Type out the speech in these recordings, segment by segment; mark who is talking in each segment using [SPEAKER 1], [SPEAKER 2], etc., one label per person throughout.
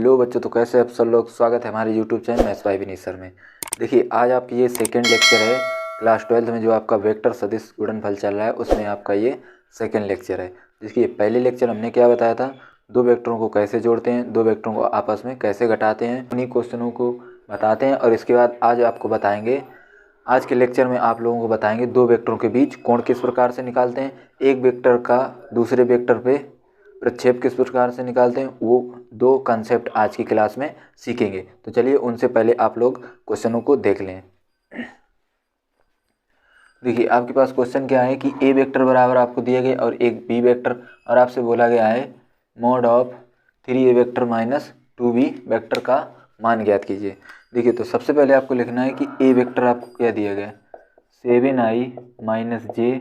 [SPEAKER 1] Hello बच्चों, तो कैसे आप सब लोग। स्वागत है हमारे YouTube channel maths by Vineet sir में। देखिए, आज आपकी ये सेकंड लेक्चर है क्लास 12th में, जो आपका वेक्टर सदिश गुणनफल चल रहा है उसमें आपका ये सेकंड लेक्चर है। देखिए, पहले लेक्चर हमने क्या बताया था, दो वेक्टरों को कैसे जोड़ते हैं, दो वेक्टरों को आपस में कैसे घटाते हैं, उन्हीं क्वेश्चनों को बताते हैं। और इसके बाद आज आपको बताएंगे, आज के लेक्चर में आप लोगों को बताएंगे दो वेक्टरों के बीच कोण किस प्रकार से निकालते हैं, एक वेक्टर का दूसरे वेक्टर पे प्रक्षेप किस प्रकार से निकालते हैं। वो दो कंसेप्ट आज की क्लास में सीखेंगे। तो चलिए, उनसे पहले आप लोग क्वेश्चनों को देख लें। देखिए, आपके पास क्वेश्चन क्या है कि ए वेक्टर बराबर आपको दिए गए और एक बी वेक्टर, और आपसे बोला गया है mod of 3a vector minus 2b vector का मान ज्ञात कीजिए। देखिए, तो सबसे पहले आपको लिखना है कि ए वेक्टर आपको क्या दिया गया है, 7i माइनस जे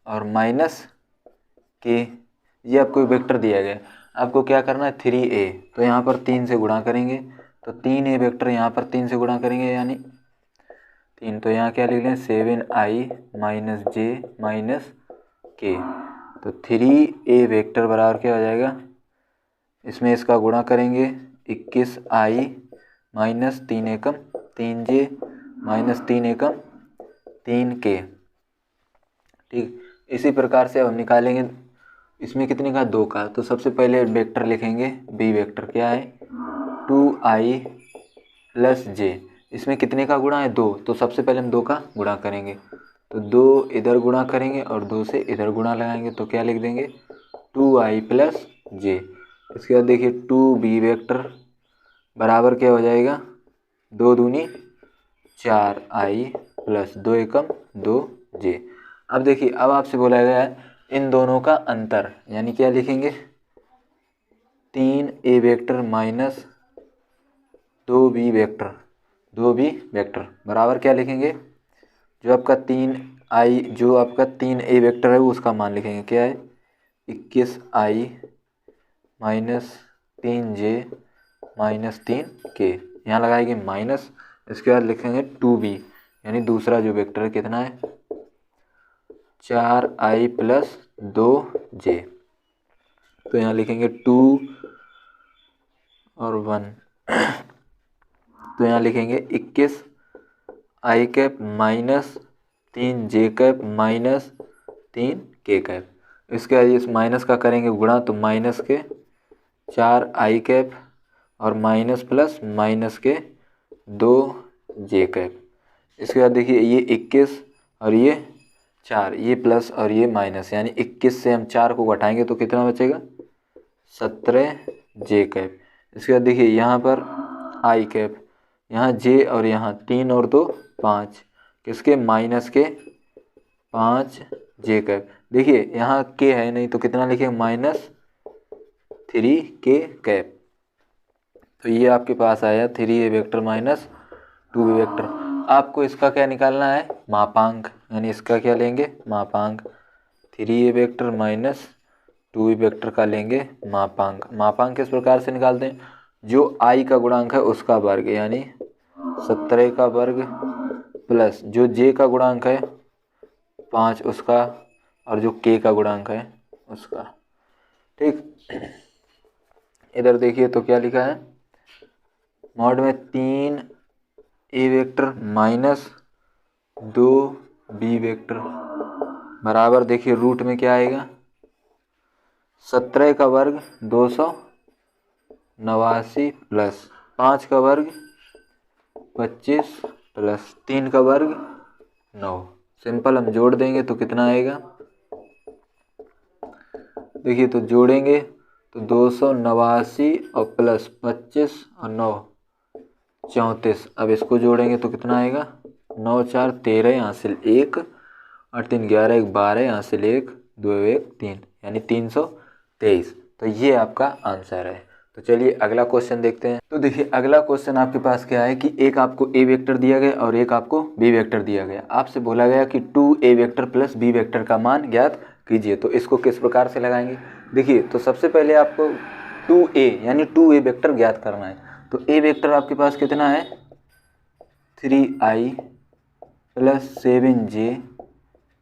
[SPEAKER 1] और माइनस के, ये आपको वेक्टर दिया गया है। आपको क्या करना है, 3a, तो यहाँ पर 3 से गुणा करेंगे, तो 3a वेक्टर यहाँ पर 3 से गुणा करेंगे यानी 3, तो यहाँ क्या लिख लें, 7i माइनस जे माइनस के। तो 3a वेक्टर बराबर क्या हो जाएगा, इसमें इसका गुणा करेंगे 21i माइनस 3 एकम 3j माइनस 3 एकम 3k। ठीक, इसी प्रकार से अब निकालेंगे इसमें कितने का, 2 का। तो सबसे पहले वेक्टर लिखेंगे, बी वेक्टर क्या है, 2i प्लस जे। इसमें कितने का गुणा है, 2, तो सबसे पहले हम 2 का गुणा करेंगे, तो 2 इधर गुणा करेंगे और 2 से इधर गुणा लगाएंगे, तो क्या लिख देंगे, 2i प्लस जे। इसके बाद देखिए 2b वेक्टर बराबर क्या हो जाएगा, 2 दूनी 4i प्लस 2 एकम 2j। अब देखिए, अब आपसे बोला गया है इन दोनों का अंतर, यानी क्या लिखेंगे, 3a vector minus 2b vector बराबर क्या लिखेंगे, जो आपका 3a वेक्टर है वो उसका मान लिखेंगे, क्या है 21i minus 3j minus 3k, यहाँ लगाएंगे माइनस। इसके बाद लिखेंगे 2b, यानी दूसरा जो वेक्टर है कितना है, 4i प्लस 2j, तो यहाँ लिखेंगे 2 और 1, तो यहाँ लिखेंगे 21i cap minus 3j cap minus 3k cap. इसके बाद इस माइनस का करेंगे गुणा, तो माइनस के 4i कैप और माइनस प्लस माइनस के 2j कैप। इसके बाद देखिए, ये 21 और ये 4, ये प्लस और ये माइनस, यानी 21 से हम 4 को घटाएंगे तो कितना बचेगा, 17j कैप। इसके बाद देखिए यहाँ पर i कैप, यहाँ j और यहाँ 3 और 2 5, किसके, माइनस के 5j कैप। देखिए यहाँ k है नहीं, तो कितना लिखेंगे, माइनस 3k कैप। तो ये आपके पास आया 3a vector minus 2b vector. आपको इसका क्या निकालना है, मापांक, यानी इसका क्या लेंगे, मापांक। 3a vector minus 2b vector का लेंगे मापांक। मापांक किस प्रकार से निकालते हैं, जो i का गुणांक है उसका वर्ग, यानी 17 का वर्ग प्लस जो j का गुणांक है 5 उसका, और जो k का गुणांक है उसका। ठीक, इधर देखिए तो क्या लिखा है, मॉड में 3a vector minus 2b vector बराबर, देखिए रूट में क्या आएगा, 17 का वर्ग 289 प्लस 5 का वर्ग 25 प्लस 3 का वर्ग 9। सिंपल हम जोड़ देंगे तो कितना आएगा, देखिए तो जोड़ेंगे तो 289 और प्लस 25 और 9 34। अब इसको जोड़ेंगे तो कितना आएगा, 9 4 13, यहाँ से 1 और 3 11, 1 12, यहाँ से 1 2 1 3, यानी 323। तो ये आपका आंसर है। तो चलिए अगला क्वेश्चन देखते हैं। तो देखिए, अगला क्वेश्चन आपके पास क्या है कि एक आपको ए वेक्टर दिया गया और एक आपको बी वेक्टर दिया गया। आपसे बोला गया कि 2a vector plus B vector का मान ज्ञात कीजिए। तो इसको किस प्रकार से लगाएंगे, देखिए तो सबसे पहले आपको 2a यानी 2a वेक्टर ज्ञात करना है। तो a वेक्टर आपके पास कितना है, 3i plus 7j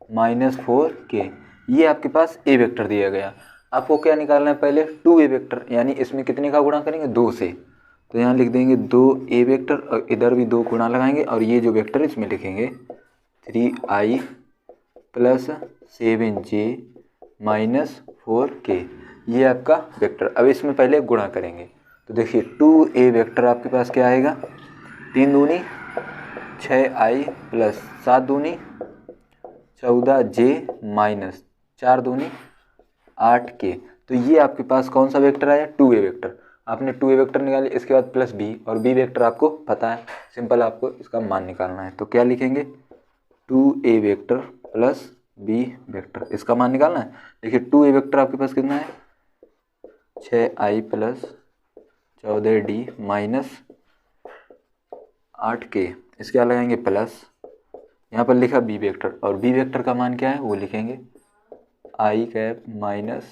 [SPEAKER 1] minus 4k, ये आपके पास a वेक्टर दिया गया। आपको क्या निकालना है पहले 2a वेक्टर, यानी इसमें कितने का गुणा करेंगे 2 से, तो यहाँ लिख देंगे 2a वेक्टर और इधर भी 2 गुणा लगाएंगे और ये जो वेक्टर इसमें लिखेंगे 3i plus 7j minus 4k, ये आपका वेक्टर। अब इसमें पहले गुणा करेंगे तो देखिए 2a वेक्टर आपके पास क्या आएगा, 3 दूनी 6i प्लस 7 दूनी 14j माइनस 4 दूनी 8k। तो ये आपके पास कौन सा वेक्टर आया, 2a वेक्टर। आपने 2a वेक्टर निकाली, इसके बाद प्लस b, और b वेक्टर आपको पता है, सिंपल आपको इसका मान निकालना है। तो क्या लिखेंगे 2a vector plus b vector, इसका मान निकालना है। देखिए 2a वेक्टर आपके पास कितना है 6i plus 14d minus 8k, इसके बाद लगाएंगे प्लस, यहाँ पर लिखा बी वेक्टर, और बी वेक्टर का मान क्या है वो लिखेंगे I cap minus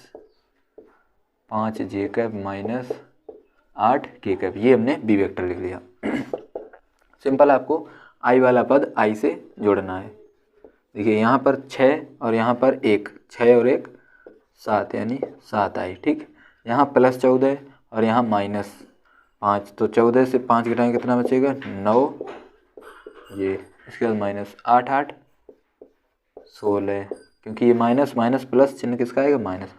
[SPEAKER 1] 5j cap minus 8k cap, ये हमने बी वेक्टर लिख लिया। सिंपल आपको आई वाला पद आई से जोड़ना है। देखिए यहाँ पर 6 और यहाँ पर 1, 6 और 1 7, यानी 7i, ठीक। यहाँ प्लस 14 और यहाँ माइनस 5, तो 14 से 5 घटाएंगे कितना बचेगा 9, ये इसके बाद माइनस 8 8 16, क्योंकि ये माइनस माइनस प्लस चिन्ह किसका आएगा माइनस,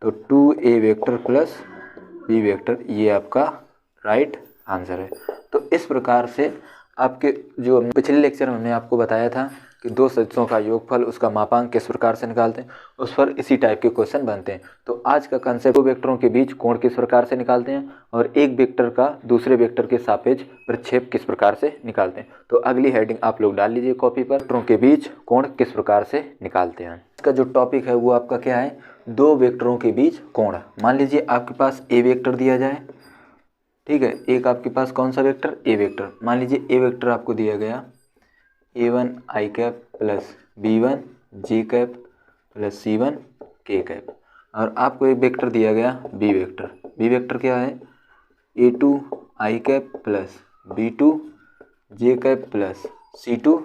[SPEAKER 1] तो 2a vector plus b vector, ये आपका राइट आंसर है। तो इस प्रकार से आपके जो पिछले लेक्चर में हमने आपको बताया था कि दो सदिशों का योगफल उसका मापांक किस प्रकार से निकालते हैं, उस पर इसी टाइप के क्वेश्चन बनते हैं। तो आज का कंसेप्ट दो वेक्टरों के बीच कोण किस प्रकार से निकालते हैं और एक वेक्टर का दूसरे वेक्टर के सापेक्ष प्रक्षेप किस प्रकार से निकालते हैं। तो अगली हेडिंग आप लोग डाल लीजिए कॉपी पर, वेक्टरों के बीच कोण किस प्रकार से निकालते हैं। इसका जो टॉपिक है वो आपका क्या है, दो वेक्टरों के बीच कोण। मान लीजिए आपके पास ए वेक्टर दिया जाए, ठीक है, एक आपके पास कौन सा वेक्टर ए वेक्टर, मान लीजिए ए वेक्टर आपको दिया गया a1 i cap plus b1 j cap plus c1 k cap, और आपको एक वेक्टर दिया गया b वेक्टर। b वेक्टर क्या है a2 i cap plus b2 j cap plus c2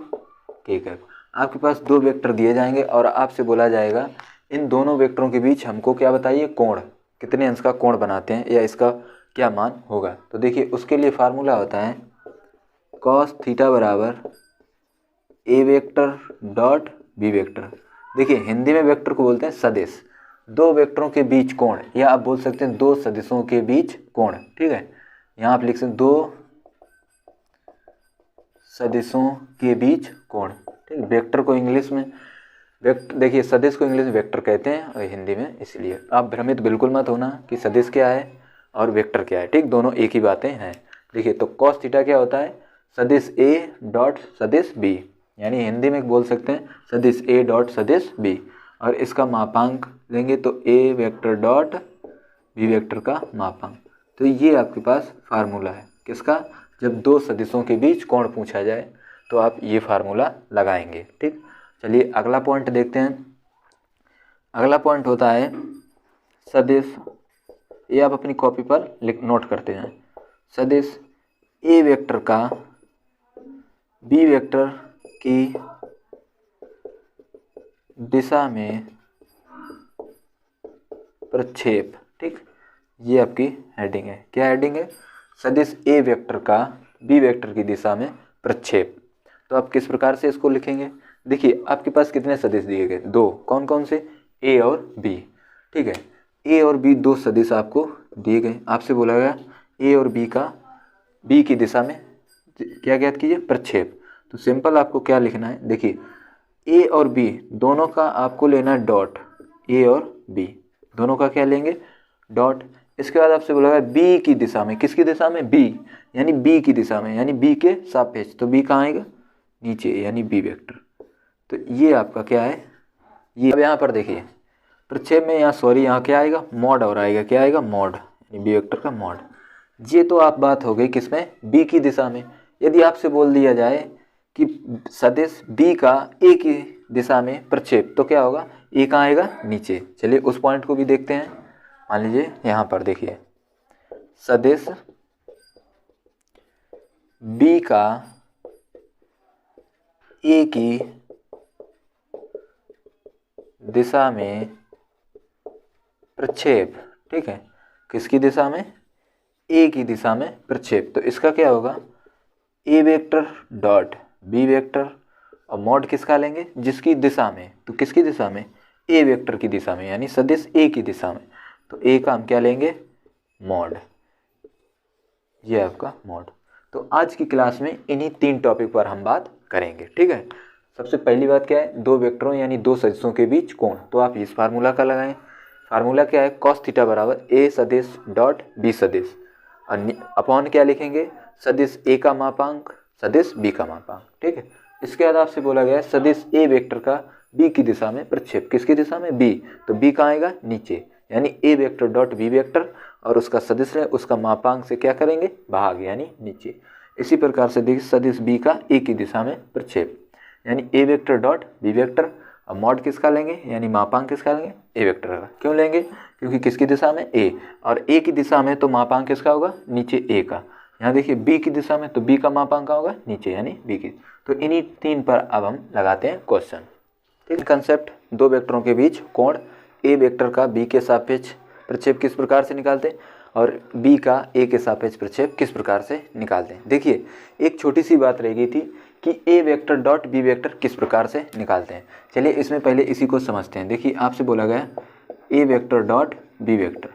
[SPEAKER 1] k cap. आपके पास दो वेक्टर दिए जाएंगे और आपसे बोला जाएगा इन दोनों वेक्टरों के बीच हमको क्या बताइए कोण, कितने अंश का कोण बनाते हैं या इसका क्या मान होगा। तो देखिए उसके लिए फार्मूला होता है cos थीटा बराबर A vector dot B vector. देखिए हिंदी में वेक्टर को बोलते हैं सदिश, दो वेक्टरों के बीच कोण, या आप बोल सकते हैं दो सदिशों के बीच कोण, ठीक है। यहाँ आप लिख सकते हैं दो सदिशों के बीच कोण, ठीक। वेक्टर को इंग्लिश में देखिए सदिश को इंग्लिश में वेक्टर कहते हैं और हिंदी में, इसलिए आप भ्रमित बिल्कुल मत होना कि सदिश क्या है और वेक्टर क्या है, ठीक, दोनों एक ही बातें हैं। देखिए तो कॉस थीटा क्या होता है सदिश ए डॉट सदिश बी, यानी हिंदी में बोल सकते हैं सदिश ए डॉट सदिश बी, और इसका मापांक लेंगे तो A vector dot B vector का मापांक। तो ये आपके पास फार्मूला है किसका, जब दो सदिशों के बीच कोण पूछा जाए तो आप ये फार्मूला लगाएंगे, ठीक। चलिए अगला पॉइंट देखते हैं। अगला पॉइंट होता है सदिश, ये आप अपनी कॉपी पर नोट करते हैं, सदिश ए वेक्टर का बी वेक्टर की दिशा में प्रक्षेप, ठीक। ये आपकी हेडिंग है, क्या हेडिंग है, सदिश ए वेक्टर का बी वेक्टर की दिशा में प्रक्षेप। तो आप किस प्रकार से इसको लिखेंगे, देखिए आपके पास कितने सदिश दिए गए, दो, कौन कौन से, ए और बी, ठीक है। ए और बी दो सदिश आपको दिए गए, आपसे बोला गया ए और बी का बी की दिशा में क्या ज्ञात कीजिए प्रक्षेप। तो सिंपल आपको क्या लिखना है, देखिए ए और बी दोनों का आपको लेना है डॉट, ए और बी दोनों का क्या लेंगे डॉट। इसके बाद आपसे बोला गया बी की दिशा में, किसकी दिशा में, बी, यानी बी की दिशा में, यानी बी के सापेक्ष, तो बी कहाँ आएगा नीचे, यानी बी वेक्टर। तो ये आपका क्या है, ये अब यहाँ पर देखिए प्रक्षेप में, यहाँ सॉरी यहाँ क्या आएगा मॉड और आएगा, क्या आएगा मॉड, यानी बी वेक्टर का मॉड। ये तो आप बात हो गई किसमें, बी की दिशा में। यदि आपसे बोल दिया जाए कि सदिश बी का ए की दिशा में प्रक्षेप, तो क्या होगा, ए कहाँ आएगा नीचे। चलिए उस पॉइंट को भी देखते हैं। मान लीजिए यहाँ पर देखिए सदिश बी का ए की दिशा में प्रक्षेप, ठीक है, किसकी दिशा में, ए की दिशा में प्रक्षेप। तो इसका क्या होगा, ए वेक्टर डॉट बी वेक्टर, और मॉड किसका लेंगे, जिसकी दिशा में, तो किसकी दिशा में, ए वेक्टर की दिशा में, यानी सदिश ए की दिशा में। तो ए का हम क्या लेंगे, मॉड, ये आपका मॉड। तो आज की क्लास में इन्हीं 3 टॉपिक पर हम बात करेंगे, ठीक है। सबसे पहली बात क्या है, दो वेक्टरों यानी दो सदिशों के बीच कोण। तो आप इस फार्मूला का लगाएं। फार्मूला क्या है, कॉस थीटा बराबर ए सदिश डॉट बी सदिश, और अपॉन क्या लिखेंगे, सदिश ए का मापांक सदिश बी का मापांक, ठीक है। इसके बाद आपसे बोला गया है सदिश ए वेक्टर का बी की दिशा में प्रक्षेप, किसकी दिशा में, बी। तो बी कहाँ आएगा, नीचे, यानी ए वेक्टर डॉट बी वेक्टर, और उसका सदिश है उसका मापांक से क्या करेंगे, भाग, यानी नीचे। इसी प्रकार से देखिए सदिश बी का ए की दिशा में प्रक्षेप, यानी ए वेक्टर डॉट बी वेक्टर, अब मॉड किसका लेंगे, यानी मापांक किसका लेंगे, ए वेक्टर का। क्यों लेंगे, क्योंकि किसकी दिशा में, ए, और ए की दिशा में तो मापांक किसका होगा, नीचे ए का। यहाँ देखिए बी की दिशा में तो बी का मापांक का होगा नीचे, यानी बी की। तो इन्हीं 3 पर अब हम लगाते हैं क्वेश्चन। ठीक, कंसेप्ट, दो वेक्टरों के बीच कोण, ए वेक्टर का बी के सापेक्ष प्रक्षेप किस प्रकार से निकालते हैं, और बी का ए के सापेक्ष प्रक्षेप किस प्रकार से निकालते हैं। देखिए एक छोटी सी बात रह गई थी कि ए वेक्टर डॉट बी वेक्टर किस प्रकार से निकालते हैं। चलिए इसमें पहले इसी को समझते हैं। देखिए आपसे बोला गया ए वेक्टर डॉट बी वेक्टर,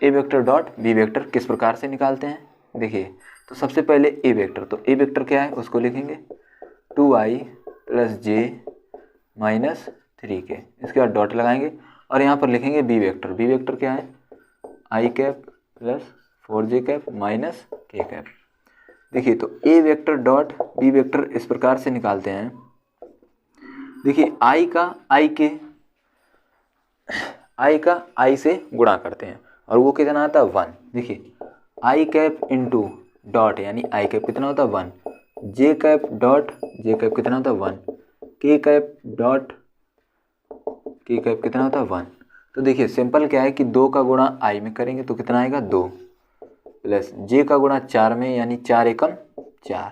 [SPEAKER 1] ए वेक्टर डॉट बी वेक्टर किस प्रकार से निकालते हैं। देखिए तो सबसे पहले ए वेक्टर, तो ए वेक्टर क्या है उसको लिखेंगे 2i + j - 3k, इसके बाद डॉट लगाएंगे और यहाँ पर लिखेंगे बी वेक्टर। बी वेक्टर क्या है, i cap + 4j cap - k cap. देखिए तो A vector dot B vector इस प्रकार से निकालते हैं। देखिए i का i से गुणा करते हैं और वो कितना आता है 1। देखिए i कैप इंटू डॉट यानी i कैप कितना होता है 1, j cap dot j cap कितना होता है 1, k cap dot k cap कितना होता है 1। तो देखिए सिंपल क्या है कि 2 का गुणा i में करेंगे तो कितना आएगा 2, प्लस j का गुणा 4 में यानी 4 एकम 4।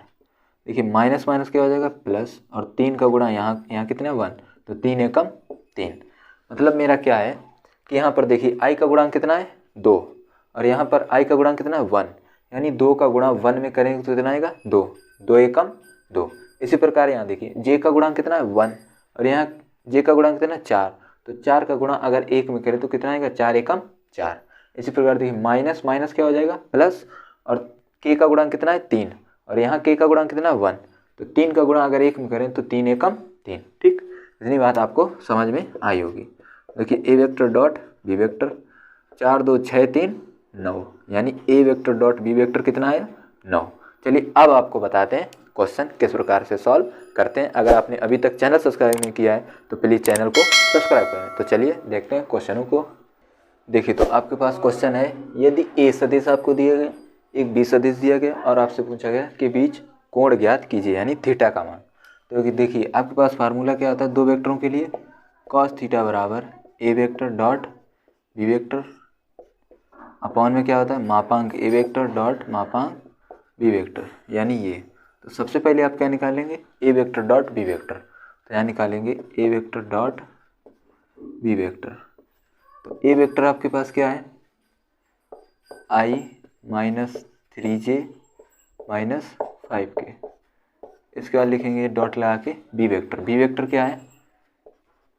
[SPEAKER 1] देखिए माइनस माइनस क्या हो जाएगा प्लस, और 3 का गुणा यहाँ कितना 1, तो 3 एकम 3। मतलब मेरा क्या है कि यहाँ पर देखिए i का गुणांक कितना है 2, और यहाँ पर i का गुणांक कितना है 1, यानी 2 का गुणा 1 में करेंगे तो कितना आएगा 2, 2 एकम 2। इसी प्रकार यहाँ देखिए j का गुणांक कितना है 1, और यहाँ j का गुणांक कितना है 4, तो 4 का गुणा अगर 1 में करें तो कितना आएगा 4 एकम 4। इसी प्रकार देखिए माइनस माइनस क्या हो जाएगा प्लस, और k का गुणांक कितना है 3, और यहाँ k का गुणांक कितना है 1, तो 3 का गुणा अगर 1 में करें तो 3 एकम 3। ठीक, इतनी बात आपको समझ में आई होगी। देखिए ए वेक्टर डॉट बी वेक्टर, 4 2 6 3 9, यानी ए वेक्टर डॉट बी वेक्टर कितना आया 9। चलिए अब आपको बताते हैं क्वेश्चन किस प्रकार से सॉल्व करते हैं। अगर आपने अभी तक चैनल सब्सक्राइब नहीं किया है तो प्लीज़ चैनल को सब्सक्राइब करें। तो चलिए देखते हैं क्वेश्चनों को। देखिए तो आपके पास क्वेश्चन है, यदि ए सदिश आपको दिया गया, एक बी सदिश दिया गया और आपसे पूछा गया कि बीच कोण ज्ञात कीजिए, यानी थीटा का मान। तो देखिए आपके पास फार्मूला क्या आता है दो वेक्टरों के लिए, कॉस थीटा बराबर A vector dot B vector, upon में क्या होता है मापांक ए वेक्टर डॉट मापांक बी वेक्टर, यानी ये। तो सबसे पहले आप क्या निकालेंगे A vector dot B vector, तो यहाँ निकालेंगे A vector dot B vector. तो ए वेक्टर आपके पास क्या है i - 3j - 5k, इसके बाद लिखेंगे डॉट लगा के बी वेक्टर। बी वेक्टर क्या है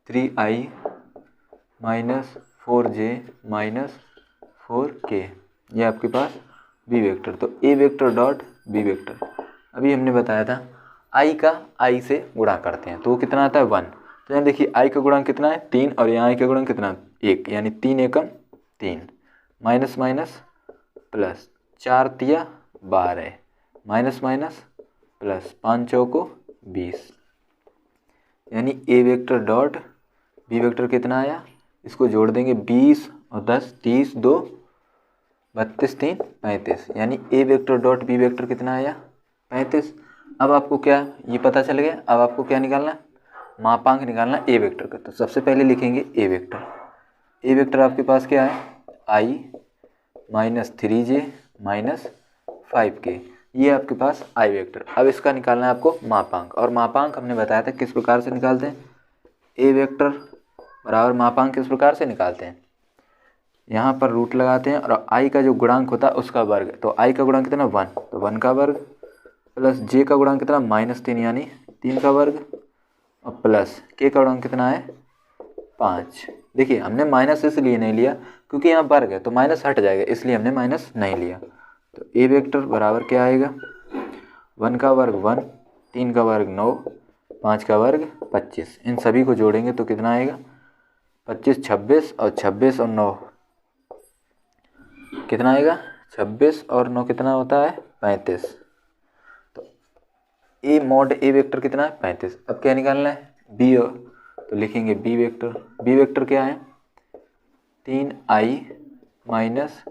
[SPEAKER 1] 3i - 4j - 4k, ये आपके पास बी वेक्टर। तो A vector dot B vector, अभी हमने बताया था i का i से गुणा करते हैं तो वो कितना आता है 1। तो यहाँ देखिए i का गुणांक कितना है 3, और यहाँ i का गुणांक कितना 1, यानी 3 एकम 3, माइनस माइनस प्लस, 4 तिया 12, माइनस माइनस प्लस, 5 चौको 20, यानी ए वेक्टर डॉट बी वेक्टर कितना आया, इसको जोड़ देंगे 20 और 10 30 2 32 3 35, यानी ए वेक्टर डॉट बी वेक्टर कितना आया 35। अब आपको क्या ये पता चल गया, अब आपको क्या निकालना मापांक निकालना ए वेक्टर का। तो सबसे पहले लिखेंगे ए वेक्टर। ए वेक्टर आपके पास क्या है i - 3j - 5k, ये आपके पास आई वेक्टर। अब इसका निकालना है आपको मापांक, और मापांक हमने बताया था किस प्रकार से निकालते हैं, ए वेक्टर बराबर मापांक किस प्रकार से निकालते हैं, यहाँ पर रूट लगाते हैं और आई का जो गुणांक होता है उसका वर्ग, तो आई का गुणांक कितना 1, तो 1 का वर्ग प्लस जे का गुणांक कितना -3 यानी 3 का वर्ग और प्लस के का गुणांक कितना है 5। देखिए हमने माइनस इसलिए नहीं लिया क्योंकि यहाँ वर्ग है तो माइनस हट जाएगा, इसलिए हमने माइनस नहीं लिया। तो ए वेक्टर बराबर क्या आएगा 1 का वर्ग 1, 3 का वर्ग 9, 5 का वर्ग 25। इन सभी को जोड़ेंगे तो कितना आएगा 25 26 और 26 और 9 कितना आएगा 26 और 9 कितना होता है 35। तो ए मॉड ए वेक्टर कितना है 35। अब क्या निकालना है बी, तो लिखेंगे बी वेक्टर। बी वेक्टर क्या है 3i minus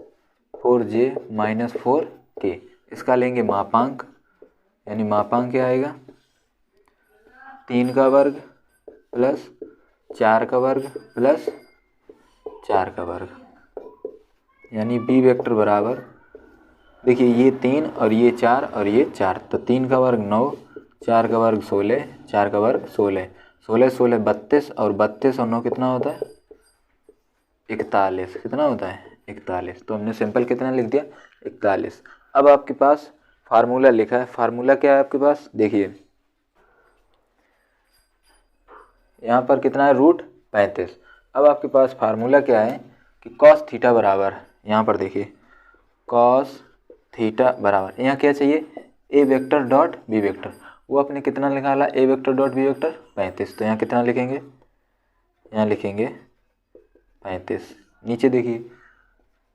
[SPEAKER 1] 4j minus 4k। इसका लेंगे मापांक, यानी मापांक क्या आएगा 3 का वर्ग प्लस 4 का वर्ग प्लस 4 का वर्ग, यानी बी वेक्टर बराबर देखिए ये 3 और ये 4 और ये 4, तो 3 का वर्ग 9, 4 का वर्ग 16, 4 का वर्ग 16, 16 16 32 और 32 और 9 कितना होता है 41। कितना होता है 41, तो हमने सिंपल कितना लिख दिया 41। अब आपके पास फार्मूला लिखा है, फार्मूला क्या है आपके पास देखिए यहाँ पर कितना है √35। अब आपके पास फार्मूला क्या है कि कॉस थीटा बराबर, यहाँ पर देखिए कॉस थीटा बराबर, यहाँ क्या चाहिए ए वेक्टर डॉट बी वेक्टर, वो आपने कितना निकाला ए वेक्टर डॉट बी वेक्टर 35, तो यहाँ कितना लिखेंगे यहाँ लिखेंगे 35। नीचे देखिए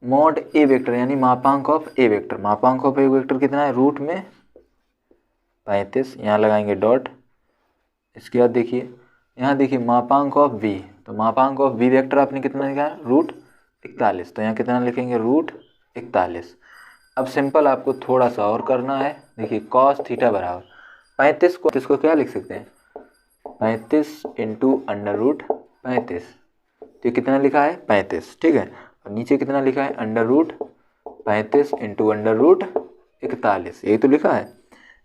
[SPEAKER 1] मॉड ए वेक्टर यानी मापांक ऑफ ए वेक्टर, मापांक ऑफ ए वेक्टर कितना है रूट में 35, यहाँ लगाएंगे डॉट। इसके बाद देखिए यहाँ देखिए मापांक ऑफ बी, तो मापांक ऑफ बी वेक्टर आपने कितना निकाला √41, तो यहाँ कितना लिखेंगे √41। अब सिंपल आपको थोड़ा सा और करना है, देखिए कॉस थीटा बराबर 35 को इसको क्या लिख सकते हैं 35 इंटू √35, तो ये कितना लिखा है 35, ठीक है। और नीचे कितना लिखा है √35 इंटू √41, यही तो लिखा है।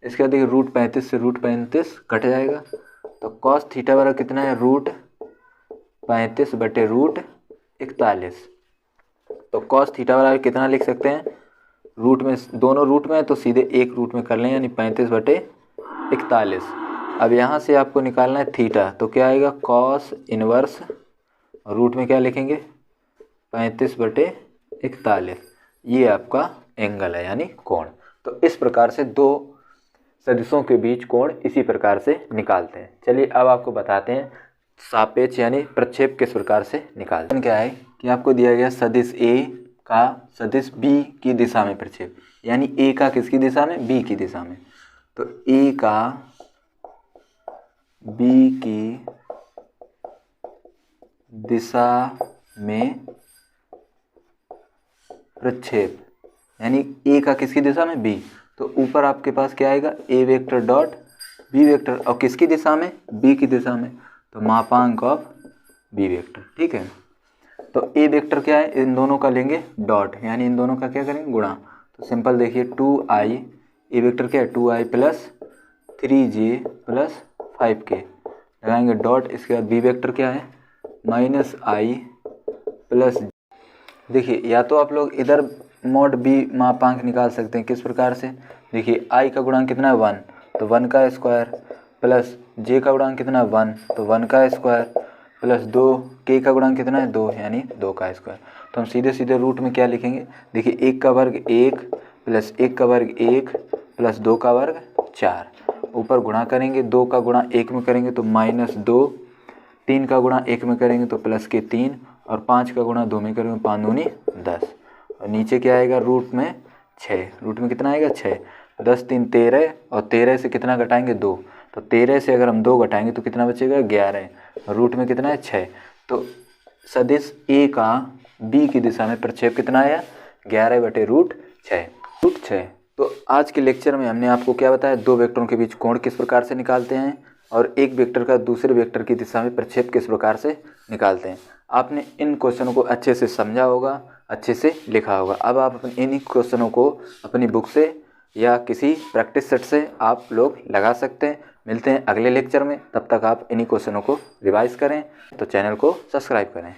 [SPEAKER 1] इसके बाद देखिए √35 से √35 कट जाएगा, तो कॉस थीटा बराबर कितना है √35 बटे √41। तो कॉस थीटा बराबर कितना लिख सकते हैं रूट में, दोनों रूट में है तो सीधे एक रूट में कर लें, यानी 35 बटे 41। अब यहाँ से आपको निकालना है थीटा, तो क्या आएगा कॉस इनवर्स, रूट में क्या लिखेंगे 35 बटे 41, ये आपका एंगल है यानी कोण। तो इस प्रकार से दो सदिशों के बीच कोण इसी प्रकार से निकालते हैं। चलिए अब आपको बताते हैं सापेक्ष यानी प्रक्षेप किस प्रकार से निकालते हैं। क्या है कि आपको दिया गया सदिश ए का सदिश बी की दिशा में प्रक्षेप, यानी ए का किसकी दिशा में बी की दिशा में, तो ए का बी की दिशा में प्रक्षेप, यानी ए का किसकी दिशा में बी, तो ऊपर आपके पास क्या आएगा ए वेक्टर डॉट बी वेक्टर, और किसकी दिशा में बी की दिशा में, तो मापांक ऑफ बी वेक्टर, ठीक है। तो ए वेक्टर क्या है इन दोनों का लेंगे डॉट, यानी इन दोनों का क्या करेंगे गुणा, तो सिंपल देखिए 2i, ए वेक्टर क्या है 2i plus 3j plus 5k, लगाएंगे डॉट। इसके बाद बी वेक्टर क्या है -i प्लस, देखिए या तो आप लोग इधर मॉड बी मापांक निकाल सकते हैं किस प्रकार से, देखिए i का गुणांक कितना है 1, तो 1 का स्क्वायर प्लस j का गुणांक कितना है 1, तो 1 का स्क्वायर प्लस 2, k का गुणांक कितना है 2 यानी 2 का स्क्वायर। तो हम सीधे सीधे रूट में क्या लिखेंगे, देखिए 1 का वर्ग 1 प्लस 1 का वर्ग 1 प्लस 2 का वर्ग 4, ऊपर गुणा करेंगे 2 का गुणा 1 में करेंगे तो -2, 3 का गुणा 1 में करेंगे तो प्लस के 3, और 5 का गुणा 2 में करेंगे 5 दूनी 10, और नीचे क्या आएगा रूट में 6, रूट में कितना आएगा 6, 10 3 13, और 13 से कितना घटाएंगे 2, तो 13 से अगर हम 2 घटाएंगे तो कितना बचेगा 11, रूट में कितना है 6। तो सदिश ए का बी की दिशा में प्रक्षेप कितना आया 11 बटे √6। तो आज के लेक्चर में हमने आपको क्या बताया, दो वेक्टरों के बीच कोण किस प्रकार से निकालते हैं और एक वेक्टर का दूसरे वेक्टर की दिशा में प्रक्षेप किस प्रकार से निकालते हैं। आपने इन क्वेश्चनों को अच्छे से समझा होगा, अच्छे से लिखा होगा। अब आप इन्हीं क्वेश्चनों को अपनी बुक से या किसी प्रैक्टिस सेट से आप लोग लगा सकते हैं। मिलते हैं अगले लेक्चर में, तब तक आप इन्हीं क्वेश्चनों को रिवाइज करें, तो चैनल को सब्सक्राइब करें।